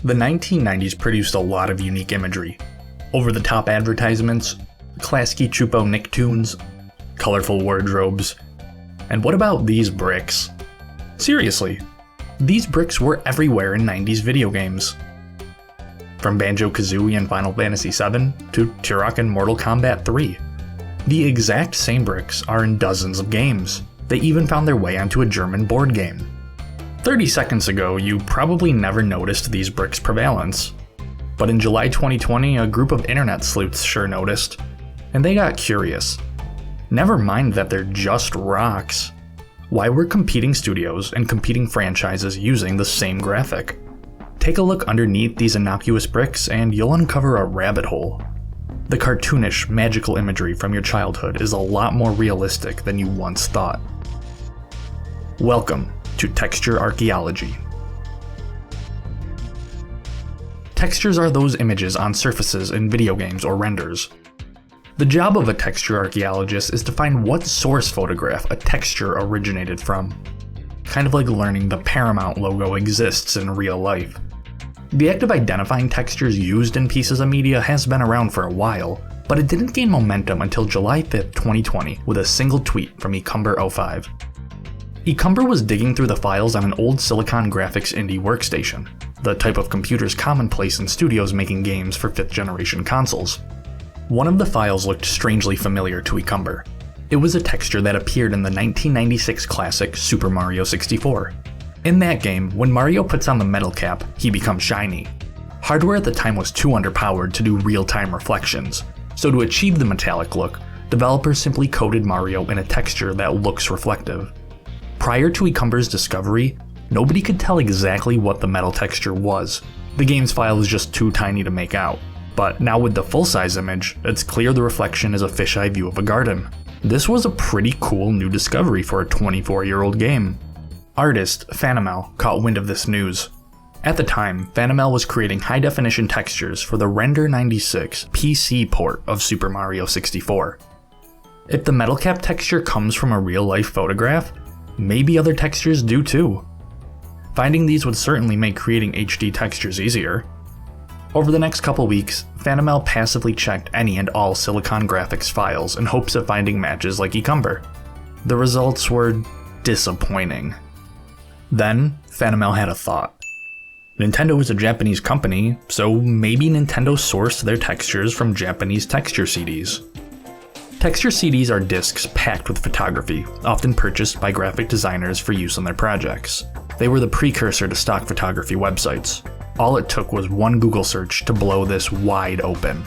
The 1990s produced a lot of unique imagery. Over-the-top advertisements, classic chupo Nicktoons, colorful wardrobes, and what about these bricks? Seriously, these bricks were everywhere in 90s video games. From Banjo-Kazooie and Final Fantasy VII to Turok and Mortal Kombat 3. The exact same bricks are in dozens of games. They even found their way onto a German board game. 30 seconds ago, you probably never noticed these bricks' prevalence. But in July 2020, a group of internet sleuths sure noticed, and they got curious. Never mind that they're just rocks. Why were competing studios and competing franchises using the same graphic? Take a look underneath these innocuous bricks and you'll uncover a rabbit hole. The cartoonish, magical imagery from your childhood is a lot more realistic than you once thought. Welcome to Texture Archaeology. Textures are those images on surfaces in video games or renders. The job of a texture archaeologist is to find what source photograph a texture originated from. Kind of like learning the Paramount logo exists in real life. The act of identifying textures used in pieces of media has been around for a while, but it didn't gain momentum until July 5th, 2020 with a single tweet from Ecumber05. Ecumber was digging through the files on an old Silicon Graphics indie workstation, the type of computers commonplace in studios making games for 5th generation consoles. One of the files looked strangely familiar to Ecumber. It was a texture that appeared in the 1996 classic Super Mario 64. In that game, when Mario puts on the metal cap, he becomes shiny. Hardware at the time was too underpowered to do real-time reflections, so to achieve the metallic look, developers simply coated Mario in a texture that looks reflective. Prior to Ecumber's discovery, nobody could tell exactly what the metal texture was. The game's file was just too tiny to make out. But now with the full-size image, it's clear the reflection is a fisheye view of a garden. This was a pretty cool new discovery for a 24-year-old game. Artist Fanamel caught wind of this news. At the time, Fanamel was creating high-definition textures for the Render 96 PC port of Super Mario 64. If the metal cap texture comes from a real-life photograph, maybe other textures do too. Finding these would certainly make creating HD textures easier. Over the next couple weeks, Fanamel passively checked any and all Silicon Graphics files in hopes of finding matches like Ecumber. The results were disappointing. Then, Fanamel had a thought. Nintendo is a Japanese company, so maybe Nintendo sourced their textures from Japanese texture CDs. Texture CDs are discs packed with photography, often purchased by graphic designers for use on their projects. They were the precursor to stock photography websites. All it took was one Google search to blow this wide open.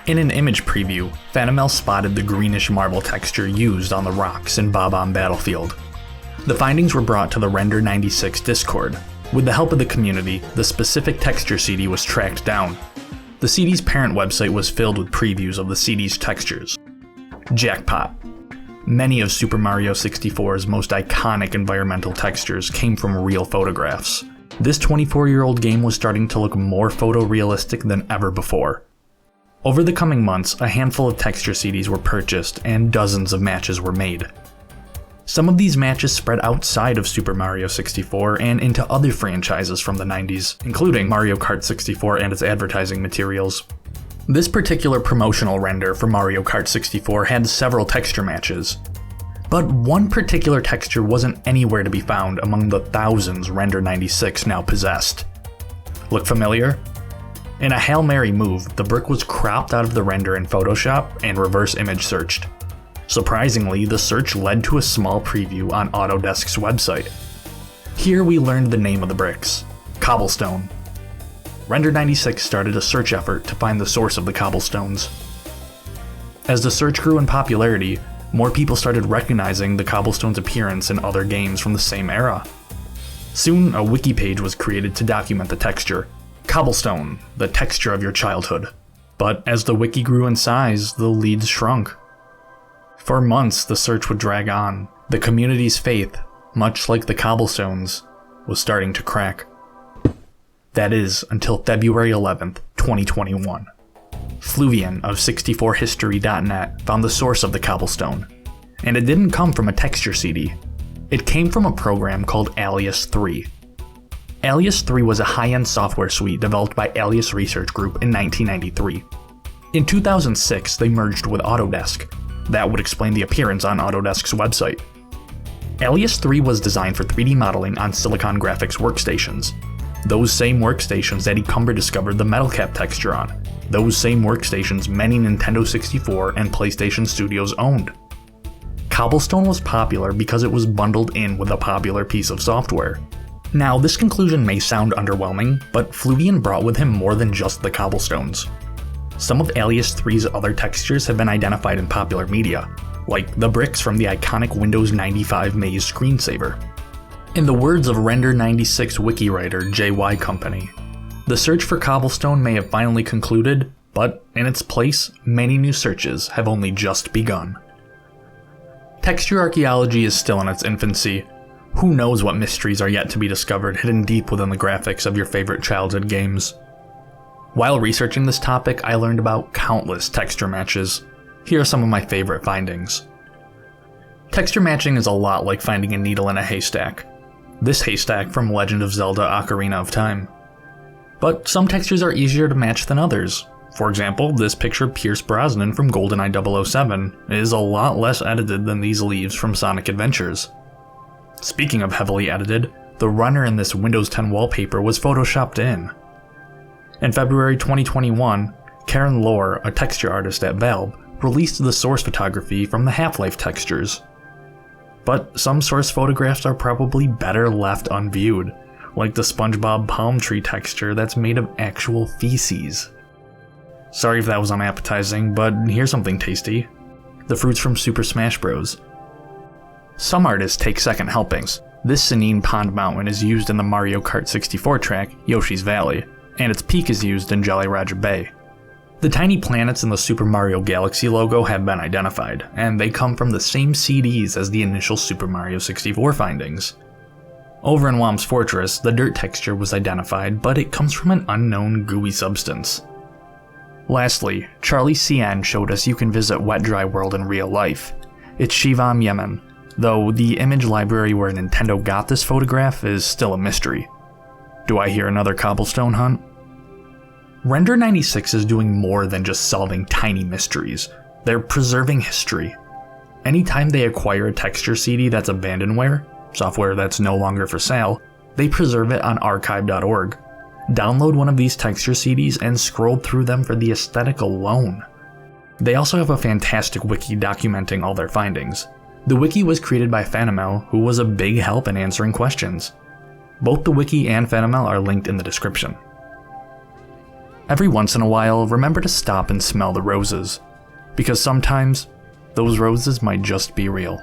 In an image preview, Fanamel spotted the greenish marble texture used on the rocks in Bob-omb Battlefield. The findings were brought to the Render 96 Discord. With the help of the community, the specific texture CD was tracked down. The CD's parent website was filled with previews of the CD's textures. Jackpot. Many of Super Mario 64's most iconic environmental textures came from real photographs. This 24-year-old game was starting to look more photorealistic than ever before. Over the coming months, a handful of texture CDs were purchased and dozens of matches were made. Some of these matches spread outside of Super Mario 64 and into other franchises from the 90s, including Mario Kart 64 and its advertising materials. This particular promotional render for Mario Kart 64 had several texture matches, but one particular texture wasn't anywhere to be found among the thousands Render 96 now possessed. Look familiar? In a Hail Mary move, the brick was cropped out of the render in Photoshop and reverse image searched. Surprisingly, the search led to a small preview on Autodesk's website. Here we learned the name of the bricks: cobblestone. Render 96 started a search effort to find the source of the cobblestones. As the search grew in popularity, more people started recognizing the cobblestone's appearance in other games from the same era. Soon, a wiki page was created to document the texture. Cobblestone, the texture of your childhood. But as the wiki grew in size, the leads shrunk. For months, the search would drag on. The community's faith, much like the cobblestones, was starting to crack. That is, until February 11th, 2021. Fluvian of 64history.net found the source of the cobblestone. And it didn't come from a texture CD. It came from a program called Alias 3. Alias 3 was a high-end software suite developed by Alias Research Group in 1993. In 2006, they merged with Autodesk. That would explain the appearance on Autodesk's website. Alias 3 was designed for 3D modeling on Silicon Graphics workstations. Those same workstations that Conker discovered the metal cap texture on. Those same workstations many Nintendo 64 and PlayStation studios owned. Cobblestone was popular because it was bundled in with a popular piece of software. Now, this conclusion may sound underwhelming, but Fludian brought with him more than just the cobblestones. Some of Alias 3's other textures have been identified in popular media, like the bricks from the iconic Windows 95 Maze screensaver. In the words of Render96 wiki writer JY Company, the search for cobblestone may have finally concluded, but in its place, many new searches have only just begun. Texture archaeology is still in its infancy. Who knows what mysteries are yet to be discovered hidden deep within the graphics of your favorite childhood games. While researching this topic, I learned about countless texture matches. Here are some of my favorite findings. Texture matching is a lot like finding a needle in a haystack. This haystack from Legend of Zelda: Ocarina of Time. But some textures are easier to match than others. For example, this picture of Pierce Brosnan from GoldenEye 007 is a lot less edited than these leaves from Sonic Adventures. Speaking of heavily edited, the runner in this Windows 10 wallpaper was photoshopped in. In February 2021, Karen Lohr, a texture artist at Valve, released the source photography from the Half-Life textures. But some source photographs are probably better left unviewed, like the SpongeBob palm tree texture that's made of actual feces. Sorry if that was unappetizing, but here's something tasty. The fruits from Super Smash Bros. Some artists take second helpings. This Sinine Pond Mountain is used in the Mario Kart 64 track, Yoshi's Valley, and its peak is used in Jolly Roger Bay. The tiny planets in the Super Mario Galaxy logo have been identified, and they come from the same CDs as the initial Super Mario 64 findings. Over in Whomp's Fortress, the dirt texture was identified, but it comes from an unknown gooey substance. Lastly, Charlie CN showed us you can visit Wet Dry World in real life. It's Shivam, Yemen, though the image library where Nintendo got this photograph is still a mystery. Do I hear another cobblestone hunt? Render96 is doing more than just solving tiny mysteries. They're preserving history. Anytime they acquire a texture CD that's abandonware, software that's no longer for sale, they preserve it on archive.org. Download one of these texture CDs and scroll through them for the aesthetic alone. They also have a fantastic wiki documenting all their findings. The wiki was created by Fanamel, who was a big help in answering questions. Both the wiki and Fanamel are linked in the description. Every once in a while, remember to stop and smell the roses, because sometimes those roses might just be real.